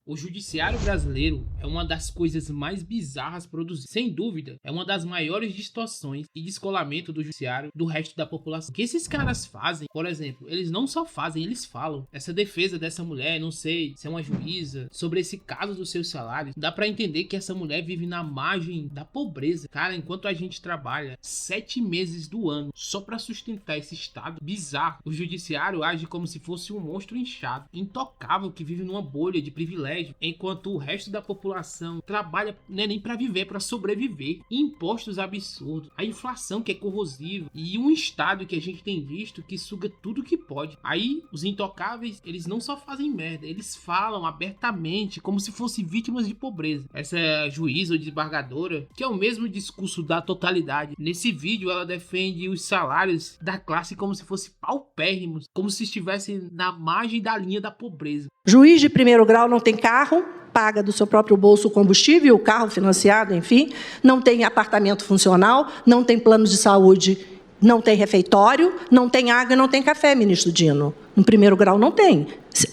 O judiciário brasileiro é uma das coisas mais bizarras produzidas. Sem dúvida, é uma das maiores distorções e descolamento do judiciário do resto da população. O que esses caras fazem, por exemplo, eles não só fazem, eles falam. Essa defesa dessa mulher, não sei se é uma juíza, sobre esse caso dos seus salários, dá pra entender que essa mulher vive na margem da pobreza. Cara, enquanto a gente trabalha 7 meses do ano só pra sustentar esse estado bizarro, o judiciário age como se fosse um monstro inchado, intocável, que vive numa bolha de privilégio, enquanto o resto da população trabalha nem para viver, para sobreviver. Impostos absurdos, a inflação que é corrosiva e um estado que a gente tem visto que suga tudo que pode. Aí os intocáveis, eles não só fazem merda, eles falam abertamente como se fossem vítimas de pobreza. Essa juíza ou desembargadora, que é o mesmo discurso da totalidade, nesse vídeo ela defende os salários da classe como se fossem paupérrimos, como se estivessem na margem da linha da pobreza. Juiz de primeiro grau não tem carro, paga do seu próprio bolso o combustível, o carro financiado, enfim, não tem apartamento funcional, não tem plano de saúde, não tem refeitório, não tem água e não tem café, ministro Dino. No primeiro grau não tem.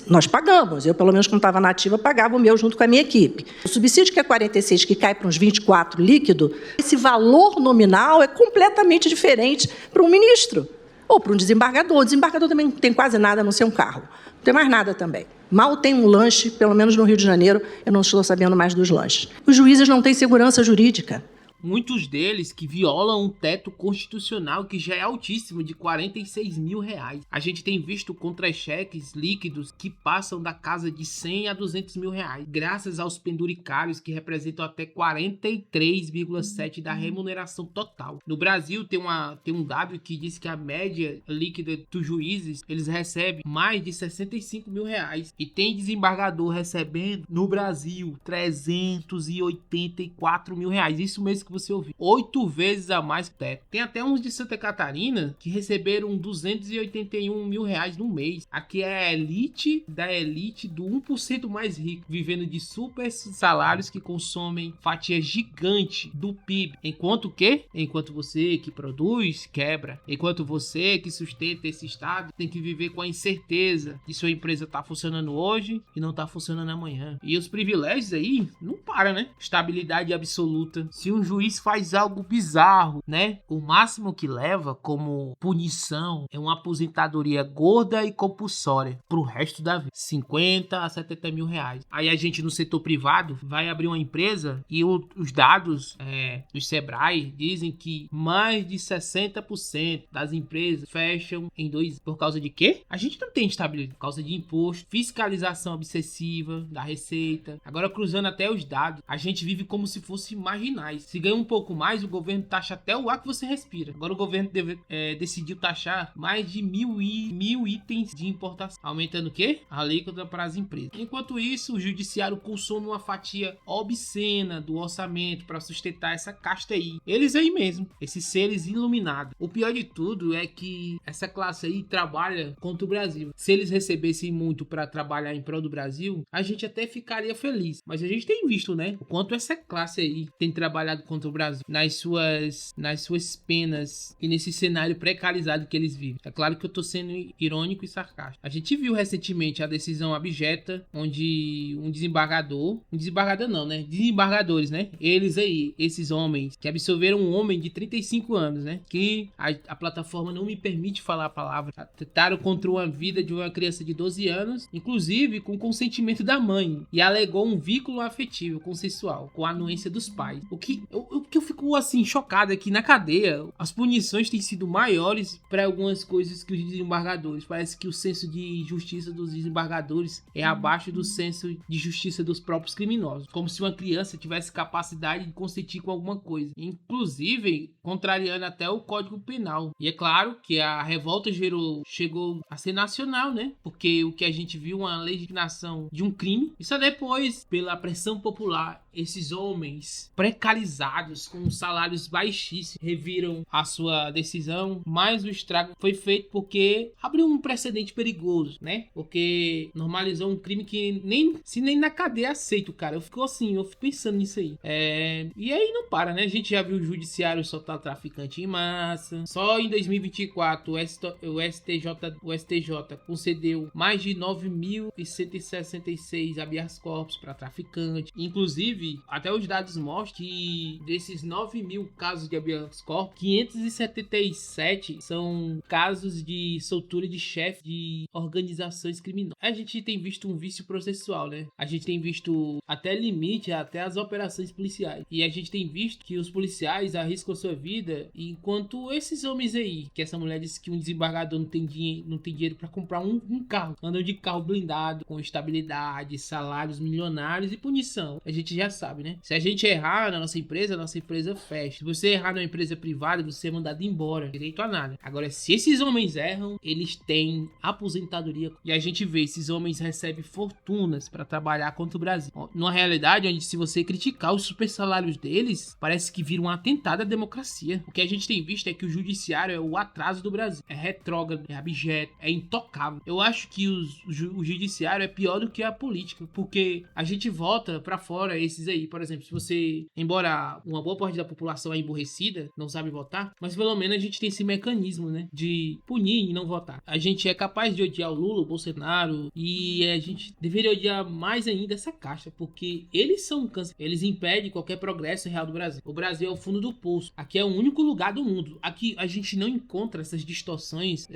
Nós pagamos, eu pelo menos quando estava na ativa pagava o meu junto com a minha equipe. O subsídio que é 46, que cai para uns 24 líquido, esse valor nominal é completamente diferente para um ministro ou para um desembargador. O desembargador também não tem quase nada a não ser um carro. Não tem mais nada também. Mal tem um lanche, pelo menos no Rio de Janeiro, eu não estou sabendo mais dos lanches. Os juízes não têm segurança jurídica. Muitos deles que violam um teto constitucional que já é altíssimo, de R$46 mil. A gente tem visto contra-cheques líquidos que passam da casa de 100 a R$200 mil, graças aos penduricários que representam até 43,7% da remuneração total. No Brasil tem um dado que diz que a média líquida dos juízes, eles recebem mais de R$65 mil. E tem desembargador recebendo no Brasil R$384 mil. Isso mesmo que você ouviu, 8 vezes a mais que o teto. Tem até uns de Santa Catarina que receberam R$281 mil no mês. Aqui é a elite da elite do 1% mais rico, vivendo de super salários que consomem fatia gigante do PIB. Enquanto você que produz, quebra. Enquanto você que sustenta esse estado tem que viver com a incerteza de sua empresa tá funcionando hoje e não tá funcionando amanhã. E os privilégios aí não param, né? Estabilidade absoluta. Se um juiz faz algo bizarro, né? O máximo que leva como punição é uma aposentadoria gorda e compulsória pro resto da vida, 50 a 70 mil reais. Aí a gente no setor privado vai abrir uma empresa e os dados do Sebrae dizem que mais de 60% das empresas fecham em 2 anos. Por causa de quê? A gente não tem estabilidade. Por causa de imposto, fiscalização obsessiva da Receita. Agora, cruzando até os dados, a gente vive como se fosse marginais. Se ganha um pouco mais, o governo taxa até o ar que você respira. Agora o governo decidiu taxar mais de mil itens de importação, aumentando o quê? A alíquota para as empresas. Enquanto isso, o judiciário consome uma fatia obscena do orçamento para sustentar essa casta aí. Eles aí mesmo, esses seres iluminados. O pior de tudo é que essa classe aí trabalha contra o Brasil. Se eles recebessem muito para trabalhar em prol do Brasil, a gente até ficaria feliz. Mas a gente tem visto, né, o quanto essa classe aí tem trabalhado contra o Brasil nas suas penas e nesse cenário precarizado que eles vivem. É claro que eu tô sendo irônico e sarcástico. A gente viu recentemente a decisão abjeta onde desembargadores, né? Eles aí, esses homens que absolveram um homem de 35 anos, né? Que a plataforma não me permite falar a palavra. Tentaram contra uma vida de uma criança de 12 anos, inclusive com consentimento da mãe, e alegou um vínculo afetivo consensual com a anuência dos pais. O que eu fico assim chocado é que na cadeia as punições têm sido maiores para algumas coisas que os desembargadores. Parece que o senso de justiça dos desembargadores é abaixo do senso de justiça dos próprios criminosos, como se uma criança tivesse capacidade de consentir com alguma coisa, inclusive contrariando até o Código Penal. E é claro que a revolta chegou a ser nacional, né? Porque o que a gente viu, uma legislação de um crime, e só depois, pela pressão popular esses homens precarizados com salários baixíssimos reviram a sua decisão, mas o estrago foi feito porque abriu um precedente perigoso, né? Porque normalizou um crime que nem na cadeia aceita, cara. Eu fico pensando nisso aí. E aí não para, né? A gente já viu o judiciário soltar traficante em massa. Só em 2024 o STJ concedeu mais de 9.166 habeas corpus para traficante. Inclusive, até os dados mostram que desses 9.000 casos de habeas corpus, 577 são casos de soltura de chefe de organizações criminosas. A gente tem visto um vício processual, né? A gente tem visto até limite, até as operações policiais. E a gente tem visto que os policiais arriscam a sua vida, enquanto esses homens aí, que essa mulher disse que um desembargador não tem dinheiro para comprar um carro, andam de carro blindado, com estabilidade, salários milionários e punição. A gente já sabe, né? Se a gente errar na nossa empresa fecha. Se você errar numa empresa privada, você é mandado embora, direito a nada. Agora, se esses homens erram, eles têm aposentadoria. E a gente vê, esses homens recebem fortunas para trabalhar contra o Brasil. Numa realidade onde, se você criticar os super salários deles, parece que vira um atentado à democracia. O que a gente tem visto é que o judiciário é o atraso do Brasil. É retrógrado, é abjeto, é intocável. Eu acho que o judiciário é pior do que a política, porque a gente vota pra fora esses aí. Por exemplo, se você, embora uma boa parte da população é emburrecida, não sabe votar, mas pelo menos a gente tem esse mecanismo, né, de punir e não votar. A gente é capaz de odiar o Lula, o Bolsonaro, e a gente deveria odiar mais ainda essa caixa, porque eles são um câncer. Eles impedem qualquer progresso real do Brasil. O Brasil é o fundo do poço. Aqui é o único lugar do mundo. Aqui a gente não encontra essas distorções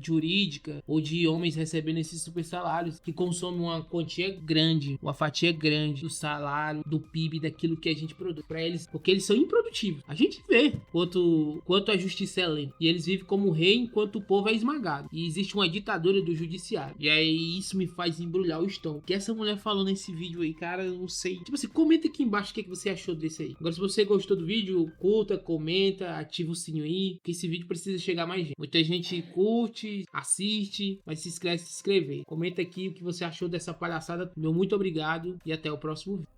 jurídica ou de homens recebendo esses super salários que consomem uma quantia grande, uma fatia grande do salário, do PIB, daquilo que a gente produz para eles, porque eles são improdutivos. A gente vê quanto a justiça é lenta. E eles vivem como rei enquanto o povo é esmagado. E existe uma ditadura do judiciário. E aí isso me faz embrulhar o estômago. O que essa mulher falou nesse vídeo aí, cara, eu não sei. Tipo assim, comenta aqui embaixo o que você achou desse aí. Agora, se você gostou do vídeo, curta, comenta, ativa o sininho aí, que esse vídeo precisa chegar a mais gente. Muita gente curte, assiste, mas se inscreve. Comenta aqui o que você achou dessa palhaçada. Meu muito obrigado e até o próximo vídeo.